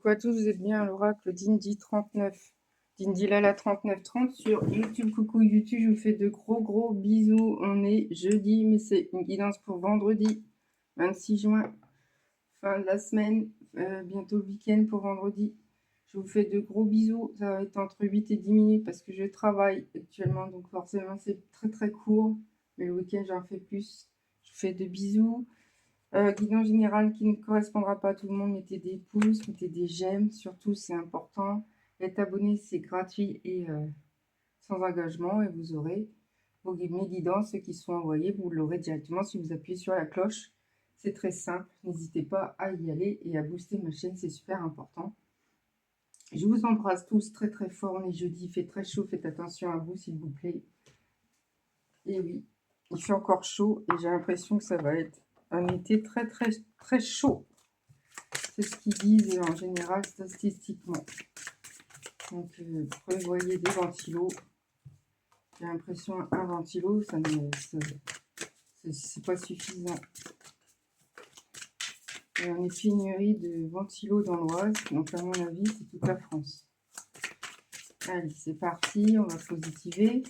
Coucou à tous, vous êtes bien à l'oracle d'Indy39, d'Indylala3930 sur YouTube. Coucou YouTube, je vous fais de gros bisous. On est jeudi, mais c'est une guidance pour vendredi 26 juin, fin de la semaine, bientôt le week-end pour vendredi. Je vous fais de gros bisous, ça va être entre 8 et 10 minutes parce que je travaille actuellement, donc forcément c'est très court, mais le week-end j'en fais plus. Je vous fais de bisous. Guidon général qui ne correspondra pas à tout le monde, mettez des pouces, mettez des j'aime, surtout c'est important. Être abonné c'est gratuit et sans engagement et vous aurez mes guidances qui sont envoyées, vous l'aurez directement si vous appuyez sur la cloche. C'est très simple, n'hésitez pas à y aller et à booster ma chaîne, c'est super important. Je vous embrasse tous très fort, on est jeudi, il fait très chaud, faites attention à vous s'il vous plaît. Et oui, il fait encore chaud et j'ai l'impression que ça va être un été très chaud. C'est ce qu'ils disent en général statistiquement. Donc prévoyez des ventilos. J'ai l'impression un ventilo, c'est pas suffisant. Il y a une pénurie de ventilos dans l'Oise, donc à mon avis c'est toute la France. Allez, c'est parti, on va positiver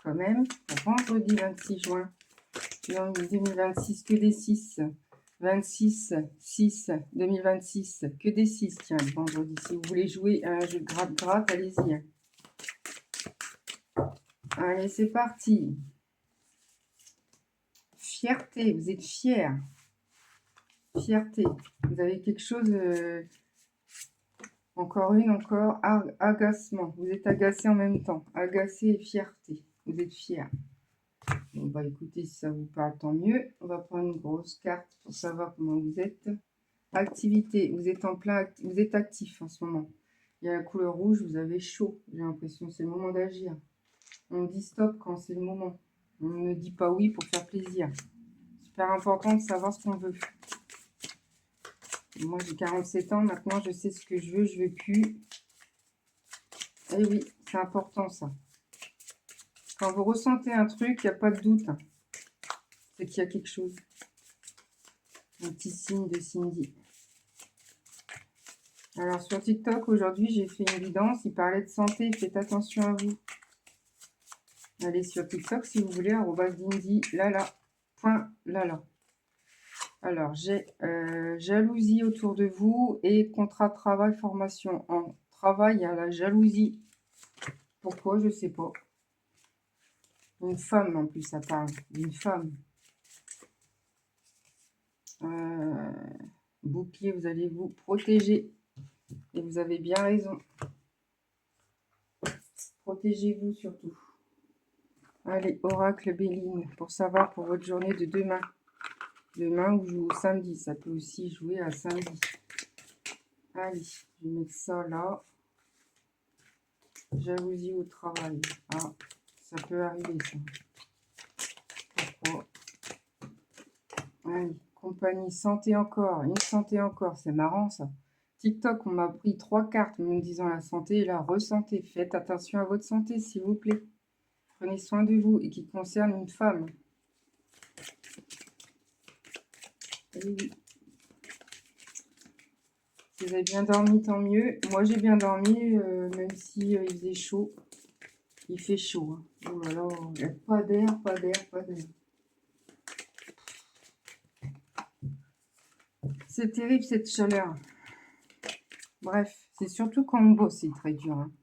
quand même. Vendredi 26 juin 2026, que des 6. 26, 6, 2026, que des 6, tiens, le vendredi. Si vous voulez jouer à un jeu de gratte, allez-y. Allez, c'est parti. Fierté, vous êtes fiers. Fierté, vous avez quelque chose, encore, agacement. Vous êtes agacé en même temps. Agacé et fierté, vous êtes fiers. Bon, bah écoutez, si ça vous parle, tant mieux. On va prendre une grosse carte pour savoir comment vous êtes. Activité, vous êtes vous êtes actif en ce moment. Il y a la couleur rouge, vous avez chaud. J'ai l'impression que c'est le moment d'agir. On dit stop quand c'est le moment. On ne dit pas oui pour faire plaisir. Super important de savoir ce qu'on veut. Moi j'ai 47 ans, maintenant je sais ce que je veux plus. Et oui, c'est important ça. Quand vous ressentez un truc, il n'y a pas de doute. C'est qu'il y a quelque chose. Un petit signe de Cindy. Alors sur TikTok, aujourd'hui, j'ai fait une guidance. Il parlait de santé. Faites attention à vous. Allez sur TikTok si vous voulez, @indylala.lala. Alors, j'ai jalousie autour de vous et contrat de travail, formation. En travail, il y a la jalousie. Pourquoi? Je ne sais pas. Une femme, en plus, ça parle. Une femme. Bouclier, vous allez vous protéger. Et vous avez bien raison. Protégez-vous surtout. Allez, oracle Béline, pour savoir pour votre journée de demain. Demain ou samedi, ça peut aussi jouer à samedi. Allez, je vais mettre ça là. Jalousie au travail. Ah, ça peut arriver ça. Pourquoi? Allez, compagnie, santé encore. Une santé encore, c'est marrant ça. TikTok, on m'a pris 3 cartes me disant la santé et la ressentez. Faites attention à votre santé, s'il vous plaît. Prenez soin de vous et qui concerne une femme. Oui. Si vous avez bien dormi, tant mieux. Moi, j'ai bien dormi, même si il faisait chaud. Il fait chaud. Hein. Oh là là, il n'y a pas d'air, pas d'air. C'est terrible cette chaleur. Bref, c'est surtout quand on bosse, c'est très dur. Hein.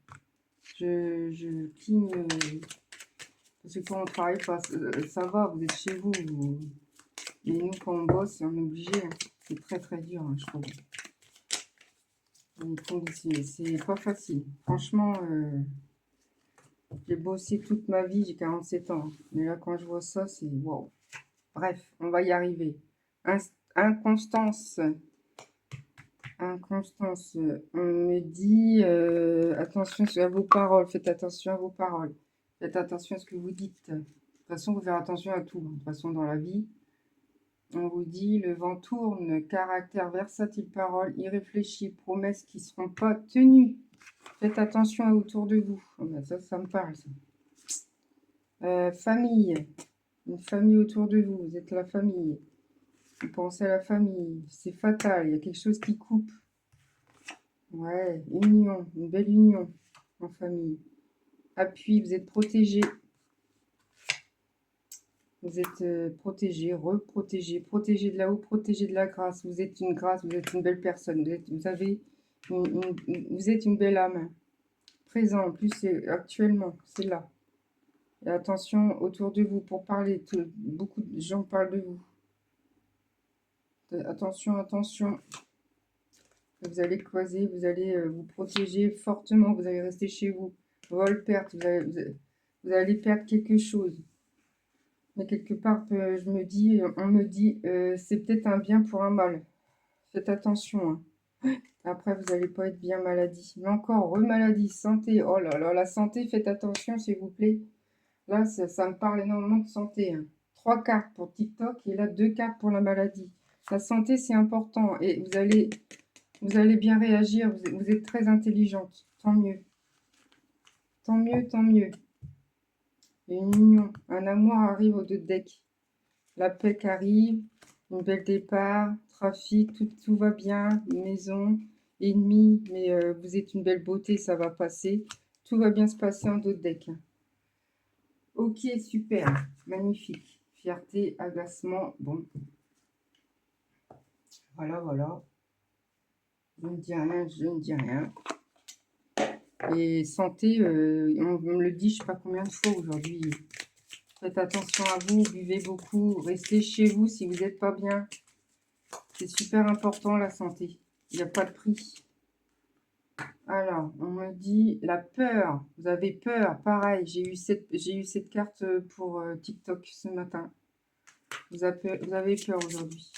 Je cligne. Parce que quand on travaille pas, ça va, vous êtes chez vous. Mais nous, quand on bosse, on est obligé. Hein. C'est très dur, hein, je trouve. C'est pas facile. Franchement, j'ai bossé toute ma vie, j'ai 47 ans. Mais là, quand je vois ça, c'est wow. Bref, on va y arriver. Inconstance. Inconstance. On me dit attention à vos paroles. Faites attention à vos paroles. Faites attention à ce que vous dites. De toute façon, vous faire attention à tout. De toute façon, dans la vie, on vous dit le vent tourne, caractère versatile, parole irréfléchie, promesses qui ne seront pas tenues. Faites attention à autour de vous. Oh ben ça me parle. Ça. Famille. Une famille autour de vous. Vous êtes la famille. Vous pensez à la famille. C'est fatal. Il y a quelque chose qui coupe. Ouais, union, une belle union en famille. Appui, vous êtes protégé. Vous êtes protégé, reprotégé, protégé de là-haut, protégé de la grâce. Vous êtes une grâce, vous êtes une belle personne. Vous avez vous êtes une belle âme. Présent, en plus, c'est actuellement, c'est là. Et attention autour de vous pour parler. Beaucoup de gens parlent de vous. Attention, attention. Vous allez croiser, vous allez vous protéger fortement. Vous allez rester chez vous. Vol, perte, vous allez perdre quelque chose. Mais quelque part, on me dit, c'est peut-être un bien pour un mal. Faites attention, hein. Après, vous n'allez pas être bien maladie. Mais encore, remaladie, santé. Oh là là, la santé, faites attention, s'il vous plaît. Là, ça me parle énormément de santé, hein. 3 cartes pour TikTok et là, 2 cartes pour la maladie. La santé, c'est important et vous allez bien réagir. Vous êtes très intelligente. Tant mieux. Tant mieux, tant mieux. Une union, un amour arrive au deux de deck. La paix qui arrive, un bel départ, trafic, tout va bien, maison, ennemi, mais vous êtes une belle beauté, ça va passer. Tout va bien se passer en dos de deck. Ok, super, magnifique. Fierté, agacement, bon. Voilà, voilà. Je ne dis rien, je ne dis rien. Et santé, on me le dit je ne sais pas combien de fois aujourd'hui. Faites attention à vous, buvez beaucoup, restez chez vous si vous n'êtes pas bien. C'est super important la santé. Il n'y a pas de prix. Alors, on me dit la peur. Vous avez peur, pareil. J'ai eu cette carte pour TikTok ce matin. Vous avez peur aujourd'hui.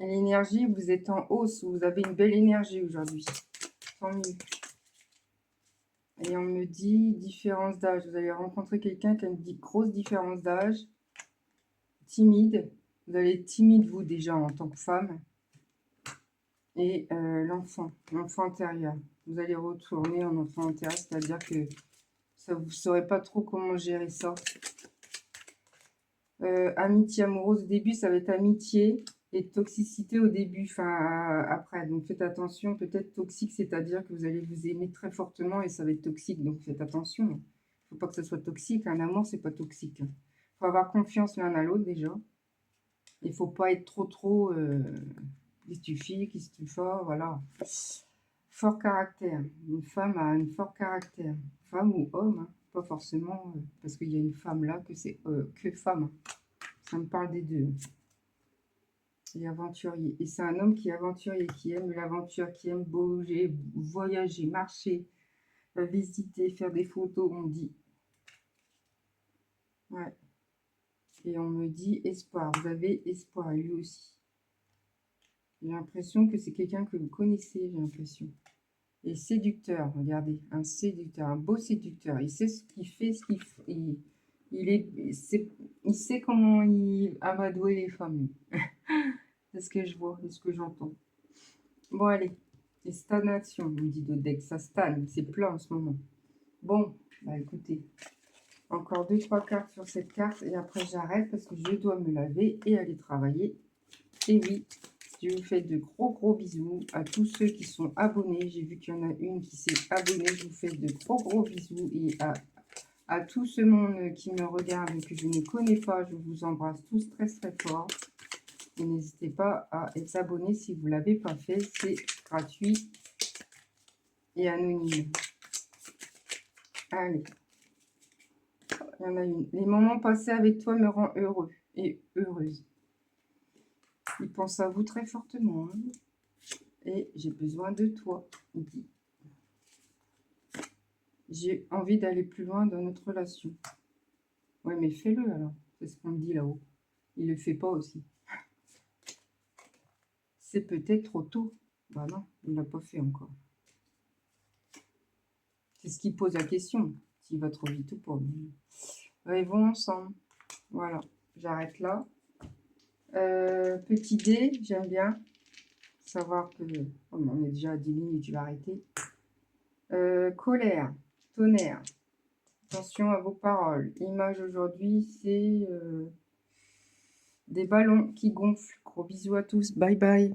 L'énergie, vous êtes en hausse. Vous avez une belle énergie aujourd'hui. Tant mieux. Et on me dit différence d'âge. Vous allez rencontrer quelqu'un qui a une grosse différence d'âge. Timide. Vous allez être timide, vous, déjà, en tant que femme. Et l'enfant intérieur. Vous allez retourner en enfant intérieur, c'est-à-dire que ça, vous ne saurez pas trop comment gérer ça. Amitié amoureuse au début, ça va être amitié et toxicité au début, enfin après. Donc faites attention, peut-être toxique, c'est-à-dire que vous allez vous aimer très fortement et ça va être toxique. Donc faites attention. Il ne faut pas que ça soit toxique. Un amour, c'est pas toxique. Il faut avoir confiance l'un à l'autre déjà. Il ne faut pas être trop qui tu fais, qui tu fais, voilà. Fort caractère. Une femme a un fort caractère. Femme ou homme, hein. Pas forcément parce qu'il y a une femme là que c'est que femme. Ça me parle des deux. Et aventurier. Et c'est un homme qui est aventurier, qui aime l'aventure, qui aime bouger, voyager, marcher, visiter, faire des photos, on dit. Ouais. Et on me dit espoir. Vous avez espoir, et lui aussi. J'ai l'impression que c'est quelqu'un que vous connaissez, j'ai l'impression. Et séducteur, regardez, un séducteur, un beau séducteur. Il sait ce qu'il fait, il sait comment il amadouer les femmes. C'est ce que je vois, c'est ce que j'entends. Bon, allez. Et stagnation, on me dit de deck, ça stagne, c'est plein en ce moment. Bon, bah écoutez, encore 2-3 cartes sur cette carte et après j'arrête parce que je dois me laver et aller travailler. Et oui, je vous fais de gros bisous à tous ceux qui sont abonnés. J'ai vu qu'il y en a une qui s'est abonnée. Je vous fais de gros bisous et à tout ce monde qui me regarde et que je ne connais pas, je vous embrasse tous très fort. Et n'hésitez pas à être abonné si vous ne l'avez pas fait. C'est gratuit et anonyme. Allez. Il y en a une. Les moments passés avec toi me rendent heureux et heureuse. Il pense à vous très fortement. Hein. Et j'ai besoin de toi, il dit. J'ai envie d'aller plus loin dans notre relation. Ouais, mais fais-le alors. C'est ce qu'on me dit là-haut. Il le fait pas aussi. C'est peut-être trop tôt. Bah non, il ne l'a pas fait encore. C'est ce qui pose la question. S'il va trop vite ou pas. Ils vont ensemble. Voilà. J'arrête là. Petit dé, j'aime bien. Savoir que... Oh, on est déjà à 10 minutes, je vais arrêter. Colère, tonnerre. Attention à vos paroles. Image aujourd'hui, c'est des ballons qui gonflent. Gros bisous à tous. Bye bye.